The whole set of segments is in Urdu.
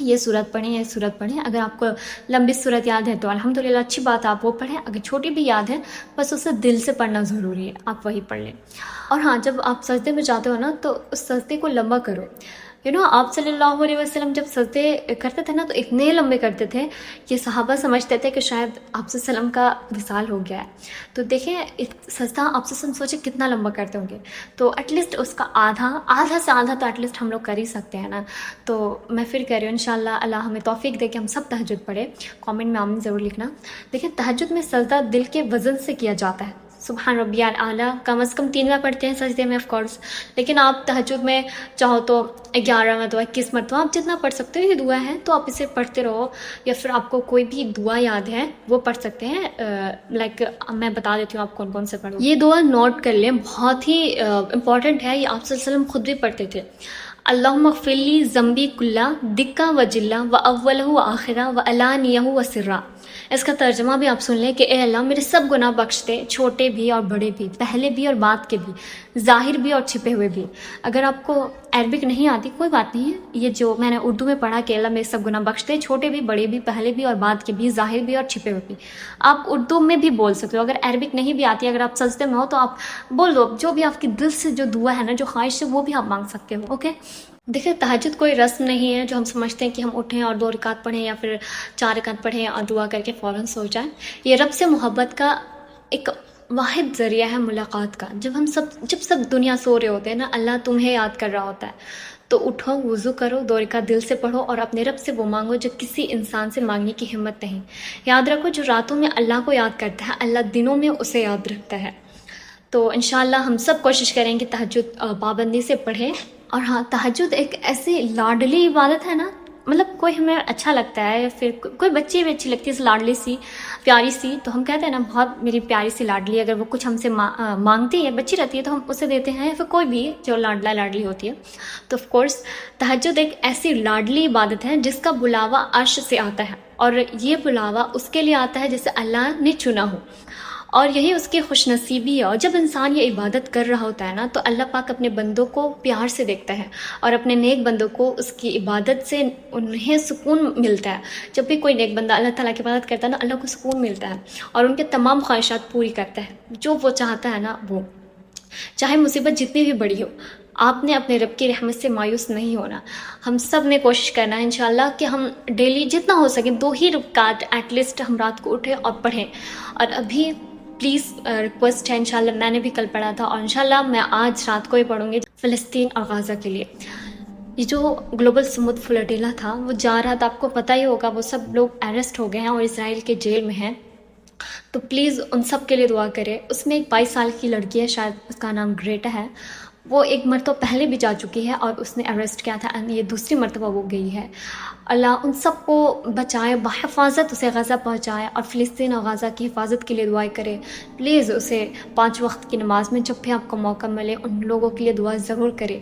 یہ صورت پڑھیں یہ صورت پڑھیں. اگر آپ کو لمبی صورت یاد ہے تو الحمدللہ اچھی بات ہے، آپ وہ پڑھیں. اگر چھوٹی بھی یاد ہے بس اسے دل سے پڑھنا ضروری ہے، آپ وہی پڑھ لیں. اور ہاں، جب آپ سجدے میں جاتے ہو نا تو اس سجدے کو لمبا کرو. آپ صلی اللہ علیہ وسلم جب سجدے کرتے تھے نا تو اتنے لمبے کرتے تھے کہ صحابہ سمجھتے تھے کہ شاید آپ صلی اللہ علیہ وسلم کا وصال ہو گیا ہے. تو دیکھیں سجدہ آپ صلی اللہ علیہ وسلم سوچے کتنا لمبا کرتے ہوں گے، تو ایٹ لیسٹ اس کا آدھا سے آدھا تو ایٹ لیسٹ ہم لوگ کر ہی سکتے ہیں نا. تو میں پھر کہہ رہی ہوں انشاءاللہ اللہ ہمیں توفیق دے کہ ہم سب تہجد پڑھیں. کامنٹ میں آمین ضرور لکھنا. دیکھیں تہجد میں سجدہ دل کے وزن سے کیا جاتا ہے. سبحان ربی اعلیٰ کم از کم 3 بار پڑھتے ہیں سجدے میں آف کورس، لیکن آپ تہجد میں چاہو تو 11 مرتبہ 21 مرتبہ آپ جتنا پڑھ سکتے ہو. یہ دعا ہے تو آپ اسے پڑھتے رہو، یا پھر آپ کو کوئی بھی دعا یاد ہے وہ پڑھ سکتے ہیں. لائک میں بتا دیتی ہوں آپ کون کون سے پڑھو. یہ دعا نوٹ کر لیں، بہت ہی امپورٹنٹ ہے. یہ آپ صلی اللہ علیہ وسلم خود بھی پڑھتے تھے. اللہم اغفر لی ذنبی کلہ دکہ و جلہ و اولہ و آخرہ و علانیہ و سرہ. اس کا ترجمہ بھی آپ سن لیں کہ اے اللہ میرے سب گناہ بخش دے، چھوٹے بھی اور بڑے بھی، پہلے بھی اور بعد کے بھی، ظاہر بھی اور چھپے ہوئے بھی. اگر آپ کو عربک نہیں آتی کوئی بات نہیں ہے، یہ جو میں نے اردو میں پڑھا کہ اللہ میرے سب گناہ بخش دے، چھوٹے بھی بڑے بھی، پہلے بھی اور بعد کے بھی، ظاہر بھی اور چھپے ہوئے بھی، آپ اردو میں بھی بول سکتے ہو. اگر عربک نہیں بھی آتی، اگر آپ سجدے میں ہو تو آپ بول دو، جو بھی آپ کے دل سے جو دعا ہے نا، جو خواہش ہے وہ بھی آپ مانگ سکتے ہو. اوکے. دیکھیں تہجد کوئی رسم نہیں ہے جو ہم سمجھتے ہیں کہ ہم اٹھیں اور 2 رکعت پڑھیں یا پھر 4 رکعت پڑھیں اور دعا کر کے فوراً سو جائیں. یہ رب سے محبت کا ایک واحد ذریعہ ہے ملاقات کا. جب سب دنیا سو رہے ہوتے ہیں نا، اللہ تمہیں یاد کر رہا ہوتا ہے. تو اٹھو، وضو کرو، 2 رکعت دل سے پڑھو اور اپنے رب سے وہ مانگو جو کسی انسان سے مانگنے کی ہمت نہیں. یاد رکھو جو راتوں میں اللہ کو یاد کرتا ہے، اللہ دنوں میں اسے یاد رکھتا ہے. تو انشاءاللہ ہم سب کوشش کریں کہ تہجد پابندی سے پڑھیں. اور ہاں، تہجد ایک ایسی لاڈلی عبادت ہے نا، مطلب کوئی ہمیں اچھا لگتا ہے یا پھر کوئی بچی بھی اچھی لگتی ہے لاڈلی سی پیاری سی، تو ہم کہتے ہیں نا بہت میری پیاری سی لاڈلی. اگر وہ کچھ ہم سے مانگتی ہے، بچی رہتی ہے، تو ہم اسے دیتے ہیں، یا پھر کوئی بھی جو لاڈلا لاڈلی ہوتی ہے. تو آف کورس تہجد ایک ایسی لاڈلی عبادت ہے جس کا بلاوا عرش سے آتا ہے، اور یہ بلاوا اس کے لیے آتا ہے جسے اللہ نے چنا ہو، اور یہی اس کی خوش نصیبی ہے. اور جب انسان یہ عبادت کر رہا ہوتا ہے نا تو اللہ پاک اپنے بندوں کو پیار سے دیکھتا ہے، اور اپنے نیک بندوں کو اس کی عبادت سے انہیں سکون ملتا ہے. جب بھی کوئی نیک بندہ اللہ تعالیٰ کی عبادت کرتا ہے نا، اللہ کو سکون ملتا ہے اور ان کے تمام خواہشات پوری کرتا ہے جو وہ چاہتا ہے نا. وہ چاہے مصیبت جتنی بھی بڑی ہو، آپ نے اپنے رب کی رحمت سے مایوس نہیں ہونا. ہم سب نے کوشش کرنا ہے انشاءاللہ کہ ہم ڈیلی جتنا ہو سکے 2 ہی رکعت ایٹ لیسٹ ہم رات کو اٹھیں اور پڑھیں. اور ابھی پلیز ریکویسٹ ہے، انشاءاللہ میں نے بھی کل پڑھا تھا اور انشاءاللہ میں آج رات کو ہی پڑھوں گی فلسطین اور غزہ کے لیے. یہ جو گلوبل سمود فلٹیلا تھا وہ جا رہا تھا، آپ کو پتہ ہی ہوگا، وہ سب لوگ اریسٹ ہو گئے ہیں اور اسرائیل کے جیل میں ہیں. تو پلیز ان سب کے لیے دعا کرے. اس میں ایک 22 سال کی لڑکی ہے، شاید اس کا نام گریٹا ہے. وہ ایک مرتبہ پہلے بھی جا چکی ہے اور اس نے اریسٹ کیا تھا، یہ دوسری مرتبہ وہ گئی ہے. اللہ ان سب کو بچائے، بحفاظت اسے غزہ پہنچائے، اور فلسطین اور غزہ کی حفاظت کے لیے دعائیں کرے. پلیز اسے 5 وقت کی نماز میں جب بھی آپ کو موقع ملے ان لوگوں کے لیے دعا ضرور کرے.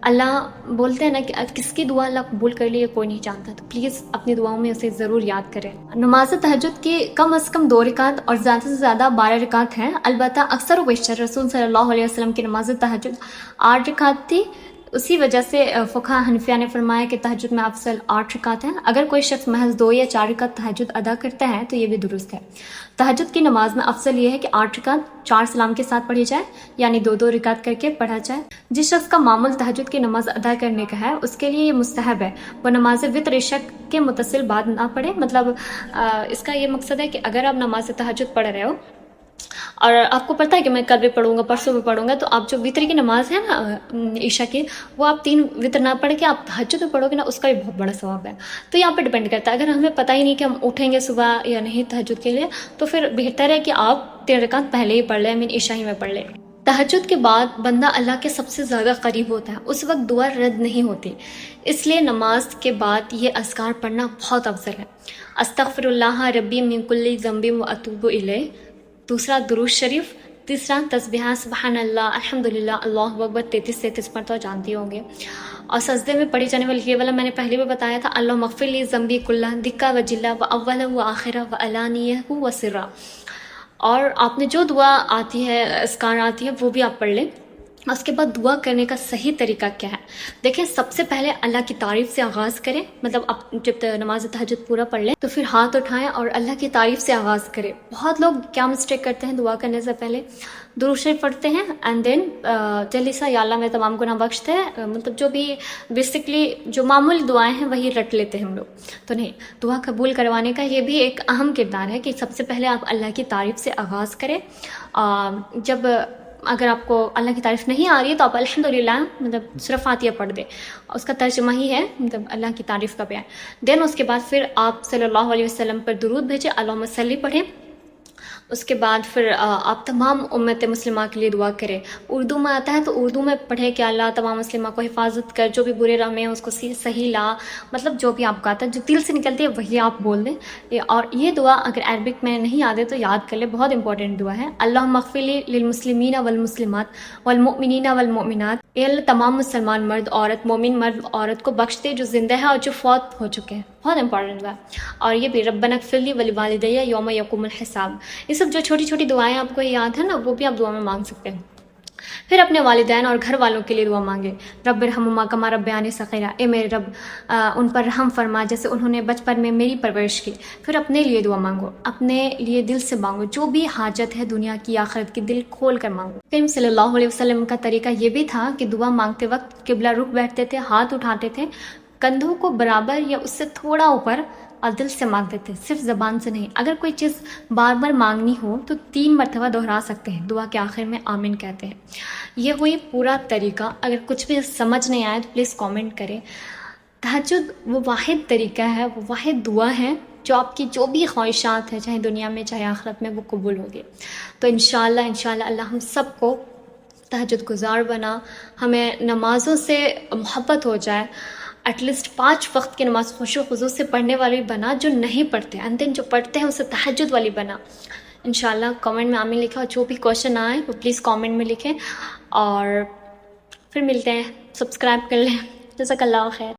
اللہ بولتے ہیں نا کہ کس کی دعا اللہ قبول کر لیے کوئی نہیں جانتا، تو پلیز اپنی دعاؤں میں اسے ضرور یاد کریں. نماز تہجد کی کم از کم 2 رکعت اور زیادہ سے زیادہ 12 رکعت ہیں. البتہ اکثر و بیشتر رسول صلی اللہ علیہ وسلم کی نماز تہجد 8 رکعت تھی. اسی وجہ سے فقہ حنفیہ نے فرمایا کہ تہجد میں افضل 8 رکعت ہیں. اگر کوئی شخص محض 2 یا 4 رکعت تہجد ادا کرتا ہے تو یہ بھی درست ہے. تہجد کی نماز میں افضل یہ ہے کہ 8 رکعت 4 سلام کے ساتھ پڑھی جائے، یعنی 2 رکعت کر کے پڑھا جائے. جس شخص کا معمول تہجد کی نماز ادا کرنے کا ہے اس کے لیے یہ مستحب ہے وہ نماز وتر عشاء کے متصل بعد نہ پڑھے. مطلب اس کا یہ مقصد ہے کہ اگر آپ نماز تہجد پڑھ رہے ہو اور آپ کو پتہ ہے کہ میں کل بھی پڑھوں گا، پرسوں بھی پڑھوں گا، تو آپ جو وتر کی نماز ہے نا عشاء کی، وہ آپ 3 وتر نہ پڑھ کے آپ تہجد میں پڑھو گے نا، اس کا بھی بہت بڑا ثواب ہے. تو یہاں پہ ڈپینڈ کرتا ہے. اگر ہمیں پتہ ہی نہیں کہ ہم اٹھیں گے صبح یا نہیں تہجد کے لیے، تو پھر بہتر ہے کہ آپ 3 رکعت پہلے ہی پڑھ لیں، عشاء ہی میں پڑھ لیں. تہجد کے بعد بندہ اللہ کے سب سے زیادہ قریب ہوتا ہے، اس وقت دعا رد نہیں ہوتی. اس لیے نماز کے بعد یہ اذکار پڑھنا بہت افضل ہے. استغفر اللہ ربی من کل ذنب و اتوب الیہ، دوسرا درود شریف، تیسرا تسبیحہ سبحان اللہ الحمدللہ اللہ اکبر 33 مرتبہ جانتی ہوں گے. اور سجدے میں پڑھی جانے والی یہ والا میں نے پہلے بھی بتایا تھا، اللہم اغفر لی ذنبی کلہ دکہ و جلہ و اولہ و آخرہ و علانیہ و سرہ. اور آپ نے جو دعا آتی ہے، اذکار آتی ہے، وہ بھی آپ پڑھ لیں. اس کے بعد دعا کرنے کا صحیح طریقہ کیا ہے؟ دیکھیں، سب سے پہلے اللہ کی تعریف سے آغاز کریں، مطلب آپ جب نماز تہجد پورا پڑھ لیں تو پھر ہاتھ اٹھائیں اور اللہ کی تعریف سے آغاز کریں۔ بہت لوگ کیا مسٹیک کرتے ہیں دعا کرنے سے پہلے؟ درود شریف پڑھتے ہیں اینڈ دین جلدی سا یا اللہ میں تمام گناہ بخش دے، مطلب جو بھی بیسکلی جو معمولی دعائیں ہیں وہی رٹ لیتے ہیں ہم لوگ۔ تو نہیں، دعا قبول کروانے کا یہ بھی ایک اہم کردار ہے کہ سب سے پہلے آپ اللہ کی تعریف سے آغاز کریں۔ جب اگر آپ کو اللہ کی تعریف نہیں آ رہی ہے تو آپ الحمدللہ مطلب صرف فاتحہ پڑھ دیں، اس کا ترجمہ ہی ہے مطلب اللہ کی تعریف کا بیان۔ دین اس کے بعد پھر آپ صلی اللہ علیہ وسلم پر درود بھیجیں، اللہم صلی پڑھیں۔ اس کے بعد پھر آپ تمام امت مسلمہ کے لیے دعا کریں۔ اردو میں آتا ہے تو اردو میں پڑھیں کہ اللہ تمام مسلمہ کو حفاظت کر، جو بھی برے راہ میں اس کو صحیح لا، مطلب جو بھی آپ کا آتا ہے، جو دل سے نکلتی ہے وہی آپ بول دیں۔ اور یہ دعا اگر عربک میں نہیں آتے تو یاد کر لیں، بہت امپورٹنٹ دعا ہے۔ اللہم اغفر لی للمسلمین والمسلمات والمؤمنین والمؤمنات، اے اللہ تمام مسلمان مرد عورت، مومن مرد عورت کو بخش دے جو زندہ ہے اور جو فوت ہو چکے ہیں۔ بہت امپورٹنٹ دعا ہے۔ اور یہ بھی ربنا اغفر لی ولوالدی یوم یقوم الحساب، یہ سب جو چھوٹی چھوٹی دعائیں آپ کو یاد ہیں نا، وہ بھی آپ دعا میں مانگ سکتے ہیں۔ پھر اپنے والدین اور گھر والوں کے لیے دعا مانگے، رب ارحمہما کما ربیانی صغیرا، اے میرے رب ان پر رحم فرما جیسے انہوں نے بچپن میں میری پرورش کی۔ پھر اپنے لیے دعا مانگو، اپنے لیے دل سے مانگو، جو بھی حاجت ہے دنیا کی آخرت کی دل کھول کر مانگو۔ کریم صلی اللہ علیہ وسلم کا طریقہ یہ بھی تھا کہ دعا مانگتے وقت قبلہ رخ بیٹھتے تھے، ہاتھ اٹھاتے تھے، کندھوں کو برابر یا اس سے تھوڑا اوپر، اور دل سے مانگتے تھے، صرف زبان سے نہیں۔ اگر کوئی چیز بار بار مانگنی ہو تو 3 مرتبہ دہرا سکتے ہیں، دعا کے آخر میں آمین کہتے ہیں۔ یہ ہوئی پورا طریقہ۔ اگر کچھ بھی سمجھ نہیں آئے تو پلیز کامنٹ کریں۔ تہجد وہ واحد طریقہ ہے، وہ واحد دعا ہے جو آپ کی جو بھی خواہشات ہیں، چاہے دنیا میں چاہے آخرت میں، وہ قبول ہوگی۔ تو انشاءاللہ اللہ ہم سب کو تہجد گزار بنا، ہمیں نمازوں سے محبت ہو جائے، ایٹ لیسٹ 5 وقت کی نماز خشوع و خضوع سے پڑھنے والی بنا، جو نہیں پڑھتے اینڈ دین جو پڑھتے ہیں اسے تہجد والی بنا۔ انشاءاللہ کامنٹ میں آمین لکھیں، اور جو بھی کوشچن آئے وہ پلیز کامنٹ میں لکھیں، اور پھر ملتے ہیں۔ سبسکرائب کر لیں۔ جزاک اللہ خیر۔